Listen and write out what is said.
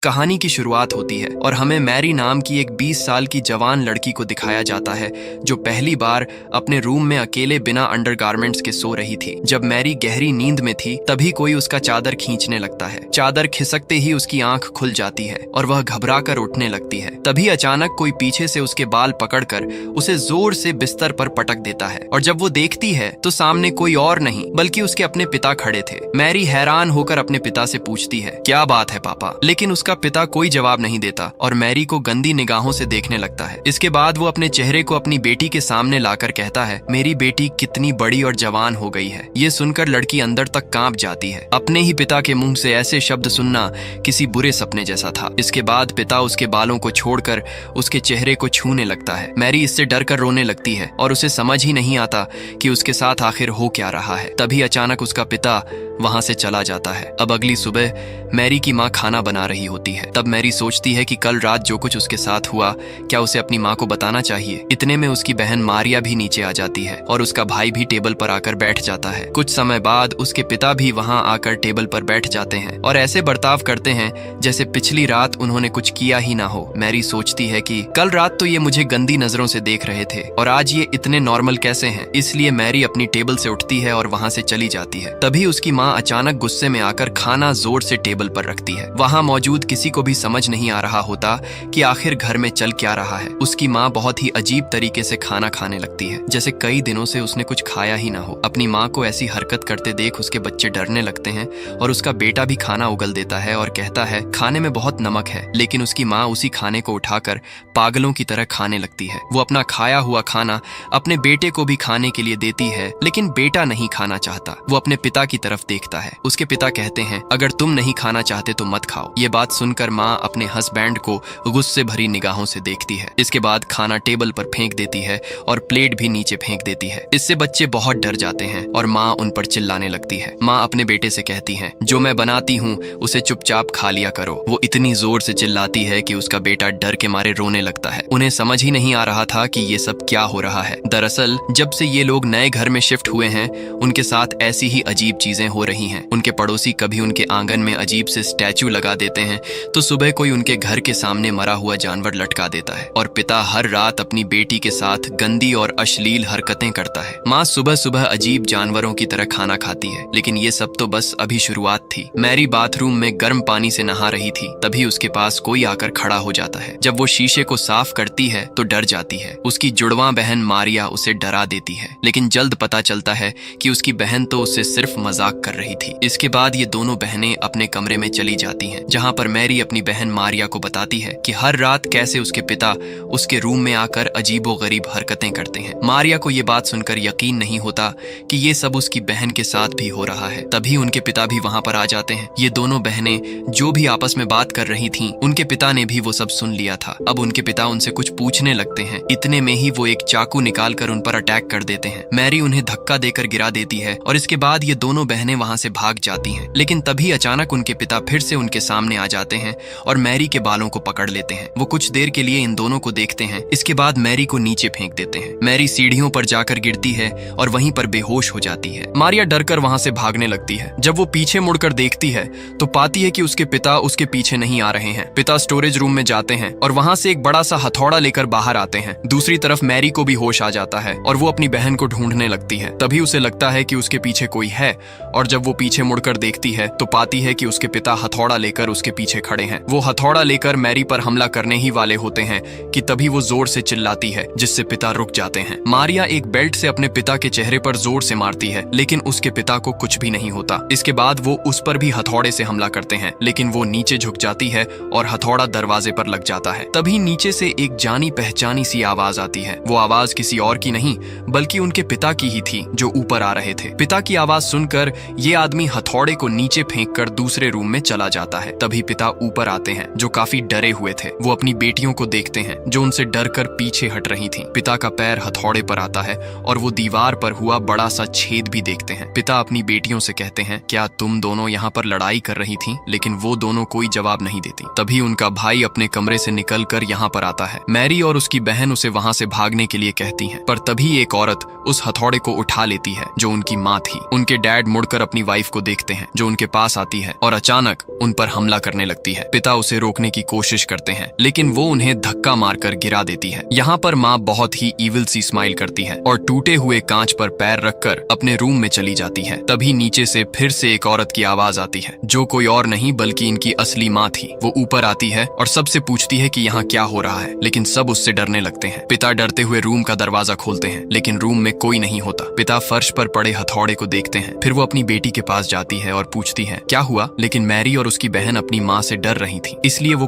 कहानी की शुरुआत होती है और हमें मैरी नाम की एक 20 साल की जवान लड़की को दिखाया जाता है जो पहली बार अपने रूम में अकेले बिना अंडरगारमेंट्स के सो रही थी। जब मैरी गहरी नींद में थी तभी कोई उसका चादर खींचने लगता है। चादर खिसकते ही उसकी आंख खुल जाती है और वह घबराकर उठने लगती है। तभी अचानक कोई पीछे से उसके बाल पकड़कर उसे जोर से बिस्तर पर पटक देता है और जब वो देखती है तो सामने कोई और नहीं बल्कि उसके अपने पिता खड़े थे। मैरी हैरान होकर अपने पिता से पूछती है, क्या बात है पापा? लेकिन उसका पिता कोई जवाब नहीं देता और मैरी को गंदी निगाहों से देखने लगता है। इसके बाद वो अपने चेहरे को अपनी बेटी के सामने लाकर कहता है, मेरी बेटी कितनी बड़ी और जवान हो गई है। ये सुनकर लड़की अंदर तक कांप जाती है। अपने ही पिता के मुंह से ऐसे शब्द सुनना किसी बुरे सपने जैसा था। इसके बाद पिता उसके बालों को छोड़कर उसके चेहरे को छूने लगता है। मैरी इससे डर कर रोने लगती है और उसे समझ ही नहीं आता कि उसके साथ आखिर हो क्या रहा है। तभी अचानक उसका पिता वहां से चला जाता है। अब अगली सुबह मैरी की माँ खाना बना रही होती है। तब मैरी सोचती है कि कल रात जो कुछ उसके साथ हुआ क्या उसे अपनी माँ को बताना चाहिए। इतने में उसकी बहन मारिया भी नीचे आ जाती है और उसका भाई भी टेबल पर आकर बैठ जाता है। कुछ समय बाद उसके पिता भी वहां आकर टेबल पर बैठ जाते हैं और ऐसे बर्ताव करते हैं जैसे पिछली रात उन्होंने कुछ किया ही ना हो। मैरी सोचती है कि कल रात तो ये मुझे गंदी नजरों से देख रहे थे और आज ये इतने नॉर्मल कैसे हैं। इसलिए मैरी अपनी टेबल से उठती है और वहां से चली जाती है। तभी उसकी माँ अचानक गुस्से में आकर खाना जोर से टेबल पर रखती है। वहां मौजूद किसी को भी समझ नहीं आ रहा होता कि आखिर घर में चल क्या रहा है। उसकी माँ बहुत ही अजीब तरीके से खाना खाने लगती है जैसे कई दिनों से उसने कुछ खाया ही ना हो। अपनी माँ को ऐसी हरकत करते देख उसके बच्चे डरने लगते हैं और उसका बेटा भी खाना उगल देता है और कहता है खाने में बहुत नमक है। लेकिन उसकी माँ उसी खाने को उठाकर पागलों की तरह खाने लगती है। वो अपना खाया हुआ खाना अपने बेटे को भी खाने के लिए देती है लेकिन बेटा नहीं खाना चाहता। वो अपने पिता की तरफ देखता है। उसके पिता कहते हैं, अगर तुम नहीं खाना चाहते तो मत खाओ। ये बात सुनकर माँ अपने हस्बैंड को गुस्से भरी निगाहों से देखती है। इसके बाद खाना टेबल पर फेंक देती है और प्लेट भी नीचे फेंक देती है। इससे बच्चे बहुत डर जाते हैं और माँ उन पर चिल्लाने लगती है। माँ अपने बेटे से कहती है, जो मैं बनाती हूँ उसे चुपचाप खा लिया करो। वो इतनी जोर से चिल्लाती है कि उसका बेटा डर के मारे रोने लगता है। उन्हें समझ ही नहीं आ रहा था कि ये सब क्या हो रहा है। दरअसल जब से ये लोग नए घर में शिफ्ट हुए हैं उनके साथ ऐसी ही अजीब चीजें हो रही हैं। उनके पड़ोसी कभी उनके आंगन में अजीब से स्टैचू लगा देते हैं तो सुबह कोई उनके घर के सामने मरा हुआ जानवर लटका देता है और पिता हर रात अपनी बेटी के साथ गंदी और अश्लील हरकतें करता है। माँ सुबह सुबह अजीब जानवरों की तरह खाना खाती है। लेकिन ये सब तो बस अभी शुरुआत थी। मैरी बाथरूम में गर्म पानी से नहा रही थी तभी उसके पास कोई आकर खड़ा हो जाता है। जब वो शीशे को साफ करती है तो डर जाती है। उसकी जुड़वां बहन मारिया उसे डरा देती है लेकिन जल्द पता चलता है कि उसकी बहन तो उससे सिर्फ मजाक कर रही थी। इसके बाद ये दोनों बहनें अपने कमरे में चली जाती हैं जहां पर मैरी अपनी बहन मारिया को बताती है कि हर रात कैसे उसके पिता उसके रूम में आकर अजीबोगरीब हरकतें करते हैं। मारिया को ये बात सुनकर यकीन नहीं होता कि ये सब उसकी बहन के साथ भी हो रहा है। तभी उनके पिता भी वहां पर आ जाते हैं। ये दोनों बहनें जो भी आपस में बात कर रही थीं, उनके पिता ने भी वो सब सुन लिया था। अब उनके पिता उनसे कुछ पूछने लगते हैं। इतने में ही वो एक चाकू निकाल कर उन पर अटैक कर देते हैं। मैरी उन्हें धक्का देकर गिरा देती है और इसके बाद ये दोनों बहनें वहां से भाग जाती हैं। लेकिन तभी अचानक उनके पिता फिर से उनके सामने आ जाते हैं और मैरी के बालों को पकड़ लेते हैं। वो कुछ देर के लिए इन दोनों को देखते हैं। इसके बाद मैरी को नीचे फेंक देते हैं। मैरी सीढ़ियों पर जाकर गिरती है और वहीं पर बेहोश हो जाती है। मारिया डरकर वहां से भागने लगती है। जब वो पीछे मुड़कर देखती है तो पाती है कि उसके पिता उसके पीछे नहीं आ रहे हैं। पिता स्टोरेज रूम में जाते हैं और वहां से एक बड़ा सा हथौड़ा लेकर बाहर आते हैं। दूसरी तरफ मैरी को भी होश आ जाता है और वो अपनी बहन को ढूंढने लगती है। तभी उसे लगता है कि उसके पीछे कोई है और जब वो पीछे मुड़कर देखती है तो पाती है कि उसके पिता हथौड़ा लेकर उसके पीछे खड़े हैं। वो हथौड़ा लेकर मैरी पर हमला करने ही वाले होते हैं कि तभी वो जोर से चिल्लाती है जिससे पिता रुक जाते हैं। मारिया एक बेल्ट से अपने पिता के चेहरे पर जोर से मारती है लेकिन उसके पिता को कुछ भी नहीं होता। इसके बाद वो उस पर भी हथौड़े से हमला करते हैं लेकिन वो नीचे झुक जाती है और हथौड़ा दरवाजे पर लग जाता है। तभी नीचे से एक जानी पहचानी सी आवाज आती है। वो आवाज किसी और की नहीं बल्कि उनके पिता की ही थी जो ऊपर आ रहे थे। पिता की आवाज सुनकर ये आदमी हथौड़े को नीचे फेंककर दूसरे रूम में चला जाता है। तभी पिता ऊपर आते हैं जो काफी डरे हुए थे। वो अपनी बेटियों को देखते हैं जो उनसे डरकर पीछे हट रही थीं। पिता का पैर हथौड़े पर आता है और वो दीवार पर हुआ बड़ा सा छेद भी देखते हैं। पिता अपनी बेटियों से कहते हैं, क्या तुम दोनों यहाँ पर लड़ाई कर रही थीं? लेकिन वो दोनों कोई जवाब नहीं देती। तभी उनका भाई अपने कमरे से निकलकर यहाँ पर आता है। मैरी और उसकी बहन उसे वहाँ से भागने के लिए कहती हैं, पर तभी एक औरत उस हथौड़े को उठा लेती है जो उनकी माँ थी। उनके डैड मुड़कर अपनी वाइफ को देखते हैं जो उनके पास आती है और अचानक उन पर हमला करने लगती है। पिता उसे रोकने की कोशिश करते हैं, लेकिन वो उन्हें धक्का मारकर गिरा देती है। यहाँ पर माँ बहुत ही इविल सी स्माइल करती है और टूटे हुए कांच पर पैर रखकर अपने रूम में चली जाती है। तभी नीचे से फिर से एक औरत की आवाज आती है, जो कोई और नहीं बल्कि इनकी असली माँ थी। वो ऊपर आती है और सबसे पूछती है कि यहाँ क्या हो रहा है, लेकिन सब उससे डरने लगते हैं। पिता डरते हुए रूम का दरवाजा खोलते हैं, लेकिन रूम में कोई नहीं होता। पिता फर्श पर पड़े हथौड़े को देखते हैं। फिर वो अपनी बेटी के पास जाती है और पूछती है क्या हुआ, लेकिन मैरी और उसकी बहन अपनी माँ से डर रही थी, इसलिए वो